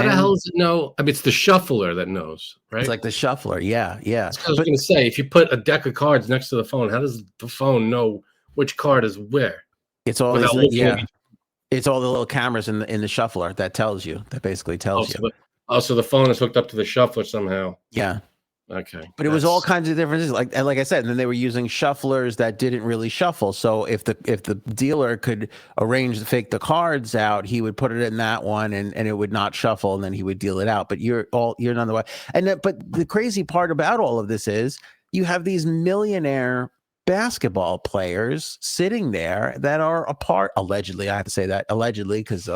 How the hell does it know? I mean, it's the shuffler that knows, It's right? like the shuffler. Yeah, yeah. I was going to say, if you put a deck of cards next to the phone, how does the phone know which card is where It's all without these, looking at yeah. each? It's all the little cameras in the shuffler that basically tells you. So the phone is hooked up to the shuffler somehow. Yeah. Okay. But it was all kinds of differences. Like I said, and then they were using shufflers that didn't really shuffle. So if the dealer could arrange to fake the cards out, he would put it in that one and it would not shuffle, and then he would deal it out. But you're none the way. But the crazy part about all of this is you have these millionaire basketball players sitting there that are a part, allegedly, I have to say that allegedly, because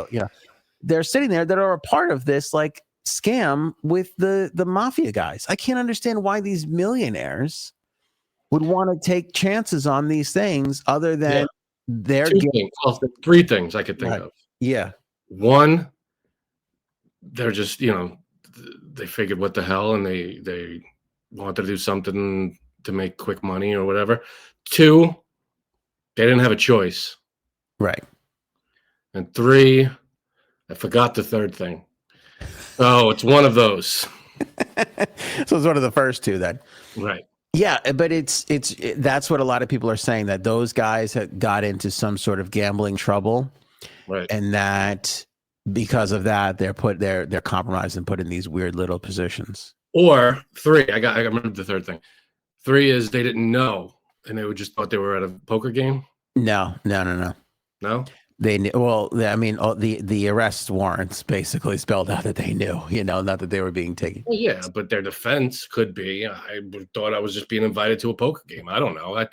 they're sitting there that are a part of this like scam with the mafia guys. I can't understand why these millionaires would want to take chances on these things other than they're getting three things I could think of. Yeah. One, they're just, they figured what the hell, and they wanted to do something to make quick money or whatever. Two, they didn't have a choice. Right. And three, I forgot the third thing. Oh, it's one of those. So it's one of the first two then. Right. Yeah, but that's what a lot of people are saying, that those guys have got into some sort of gambling trouble. Right. And that because of that, they're compromised and put in these weird little positions. Or three, I remember the third thing. Three is they didn't know, and they just thought they were at a poker game. No. No. They knew. Well, I mean, the arrest warrants basically spelled out that they knew, not that they were being taken. Well, yeah, but their defense could be, I thought I was just being invited to a poker game. I don't know.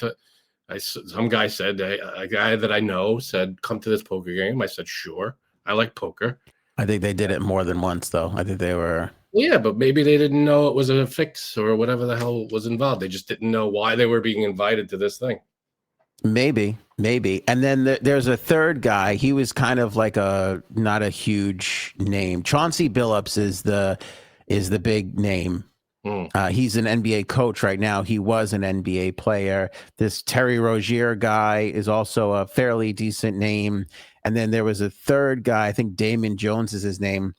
Some guy said, a guy that I know said, come to this poker game. I said, sure. I like poker. I think they did it more than once, though. I think they were. Yeah, but maybe they didn't know it was a fix or whatever the hell was involved. They just didn't know why they were being invited to this thing. Maybe. And then there's a third guy. He was kind of like not a huge name. Chauncey Billups is the big name. He's an NBA coach right now. He was an NBA player. This Terry Rozier guy is also a fairly decent name. And then there was a third guy, I think Damon Jones is his name.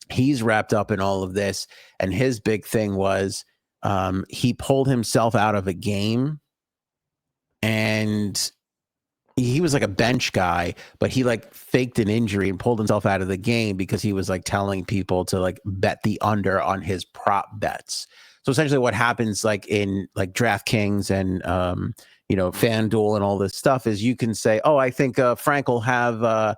He's wrapped up in all of this. And his big thing was he pulled himself out of a game. And he was like a bench guy, but he like faked an injury and pulled himself out of the game because he was like telling people to like bet the under on his prop bets. So essentially what happens like in like DraftKings and, FanDuel and all this stuff is you can say, oh, I think Frank will have,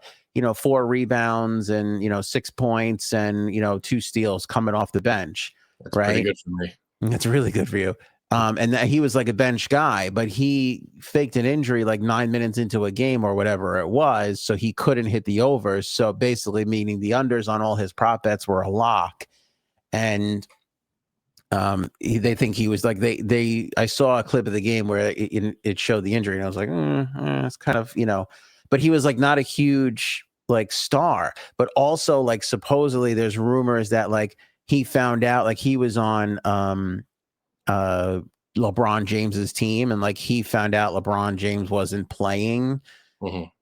4 rebounds and, 6 points and, 2 steals coming off the bench. That's right? Pretty good for me. That's really good for you. And that he was like a bench guy, but he faked an injury like 9 minutes into a game or whatever it was. So he couldn't hit the overs. So basically meaning the unders on all his prop bets were a lock. And they think he was like, I saw a clip of the game where it showed the injury and I was like, it's kind of, but he was like not a huge like star, but also like supposedly there's rumors that like he found out like he was on, LeBron James's team, and like he found out LeBron James wasn't playing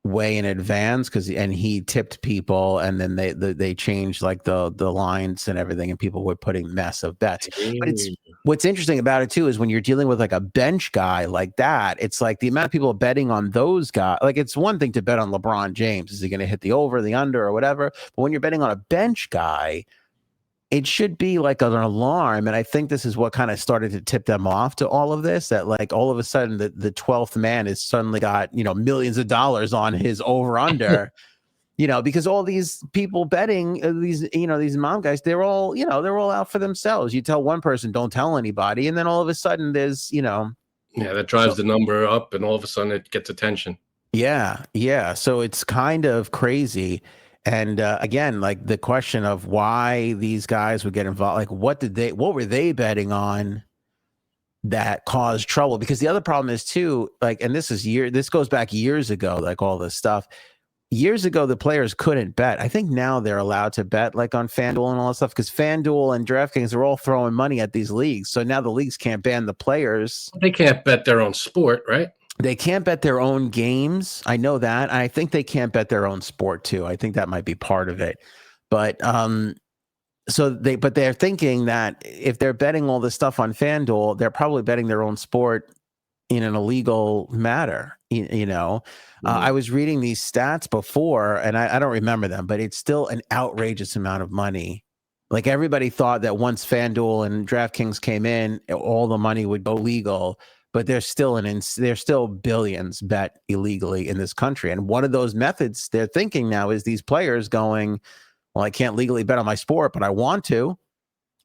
way in advance and he tipped people, and then they changed like the lines and everything, and people were putting massive bets. But what's interesting about it too is when you're dealing with like a bench guy like that, it's like the amount of people betting on those guys. Like it's one thing to bet on LeBron James, is he going to hit the over, the under, or whatever? But when you're betting on a bench guy, it should be like an alarm. And I think this is what kind of started to tip them off to all of this, that like all of a sudden the 12th man has suddenly got, millions of dollars on his over under, because all these people betting these mom guys, they're all out for themselves. You tell one person, don't tell anybody. And then all of a sudden there's, yeah, that drives the number up, and all of a sudden it gets attention. Yeah. Yeah. So it's kind of crazy. And again, like the question of why these guys would get involved, like what were they betting on that caused trouble? Because the other problem is too, like, and this goes back years ago, like all this stuff. Years ago, the players couldn't bet. I think now they're allowed to bet like on FanDuel and all that stuff, because FanDuel and DraftKings are all throwing money at these leagues. So now the leagues can't ban the players. They can't bet their own sport, right? They can't bet their own games. I know that. I think they can't bet their own sport too. I think that might be part of it. But but they're thinking that if they're betting all this stuff on FanDuel, they're probably betting their own sport in an illegal matter. I was reading these stats before, and I don't remember them, but it's still an outrageous amount of money. Like everybody thought that once FanDuel and DraftKings came in, all the money would go legal, but there's still billions bet illegally in this country. And one of those methods they're thinking now is these players going, well, I can't legally bet on my sport, but I want to.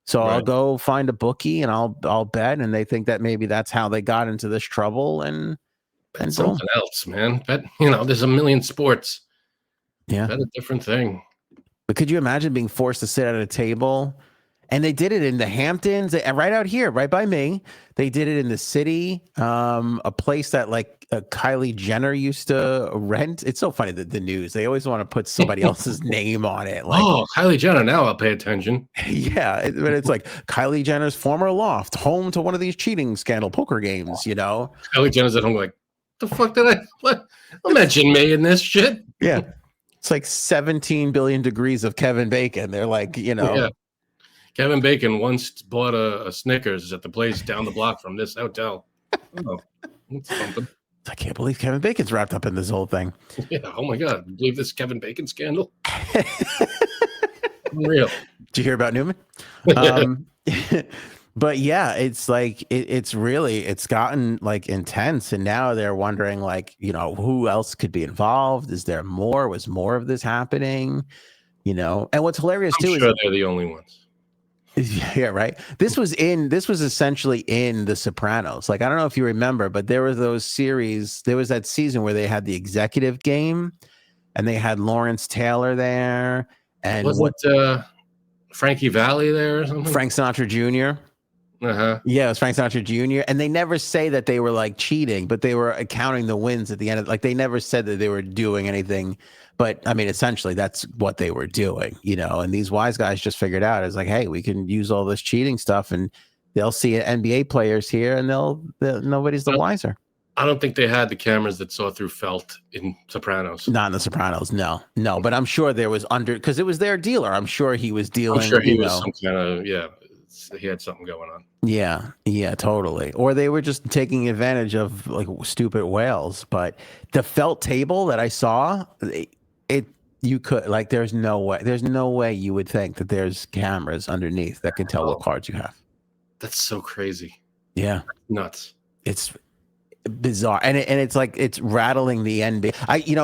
So I'll go find a bookie and I'll bet. And they think that maybe that's how they got into this trouble. And something else, man. Bet, there's a million sports. Yeah. Bet a different thing. But could you imagine being forced to sit at a table? And they did it in the Hamptons, right out here, right by me. They did it in the city, a place that like Kylie Jenner used to rent. It's so funny that the news, they always want to put somebody else's name on it. Like, oh, Kylie Jenner, now I'll pay attention. Yeah, but it's like Kylie Jenner's former loft, home to one of these cheating scandal poker games, Kylie Jenner's at home like, the fuck did what? Mention me in this shit? Yeah. It's like 17 billion degrees of Kevin Bacon. They're like, Yeah. Kevin Bacon once bought a Snickers at the place down the block from this hotel. Oh, that's something. I can't believe Kevin Bacon's wrapped up in this whole thing. Yeah. Oh my God. You believe this Kevin Bacon scandal? Unreal. Did you hear about Newman? But yeah, it's like it's gotten like intense, and now they're wondering like, who else could be involved? Is there more? Was more of this happening? And what's hilarious too is they're the only ones. Yeah, right. This was essentially in The Sopranos. Like, I don't know if you remember, but there were those series. There was that season where they had the executive game, and they had Lawrence Taylor there, and wasn't Frankie Valli there or something? Frank Sinatra Jr. Yeah, it was Frank Sinatra Jr. And they never say that they were like cheating, but they were counting the wins at the end. Like, they never said that they were doing anything. But I mean, essentially, that's what they were doing, And these wise guys just figured out, it's like, hey, we can use all this cheating stuff, and they'll see NBA players here, and nobody's the wiser. I don't think they had the cameras that saw through felt in Sopranos. Not in The Sopranos, no. But I'm sure there was because it was their dealer. I'm sure he was dealing. I'm sure he was some kind of he had something going on. Yeah, totally. Or they were just taking advantage of like stupid whales. But the felt table that I saw, you could like, there's no way you would think that there's cameras underneath that can tell what cards you have. That's so crazy. Yeah, nuts. It's bizarre, and it's like it's rattling the NBA.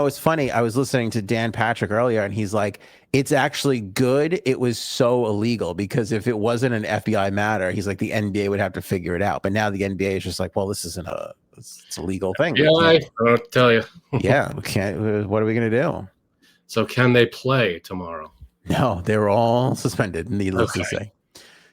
It's funny. I was listening to Dan Patrick earlier, and he's like, it's actually good it was so illegal, because if it wasn't an FBI matter, he's like, the NBA would have to figure it out. But now the NBA is just like, well, this isn't it's a legal thing. Yeah, I don't tell you. Yeah, we can't. What are we gonna do? So can they play tomorrow? No, they were all suspended, needless to say.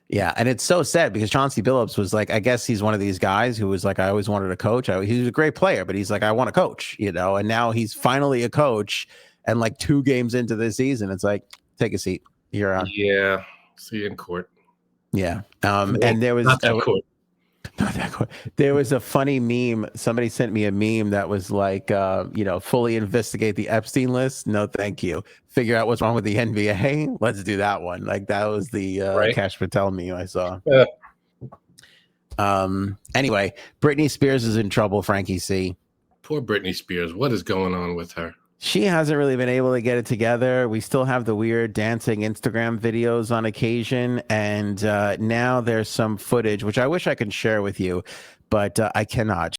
Yeah, and it's so sad because Chauncey Billups was like, I guess he's one of these guys who was like, I always wanted to coach. He was a great player, but he's like, I want to coach, and now he's finally a coach. And like 2 games into this season, it's like, take a seat. You're on. Yeah, see you in court. Yeah, and there was not that court. Not that court. There was a funny meme. Somebody sent me a meme that was like, fully investigate the Epstein list. No, thank you. Figure out what's wrong with the NBA. Let's do that one. Like, that was the Cash Patel meme I saw. Yeah. Anyway, Britney Spears is in trouble, Frankie C. Poor Britney Spears. What is going on with her? She hasn't really been able to get it together. We still have the weird dancing Instagram videos on occasion. And now there's some footage, which I wish I could share with you, but I cannot.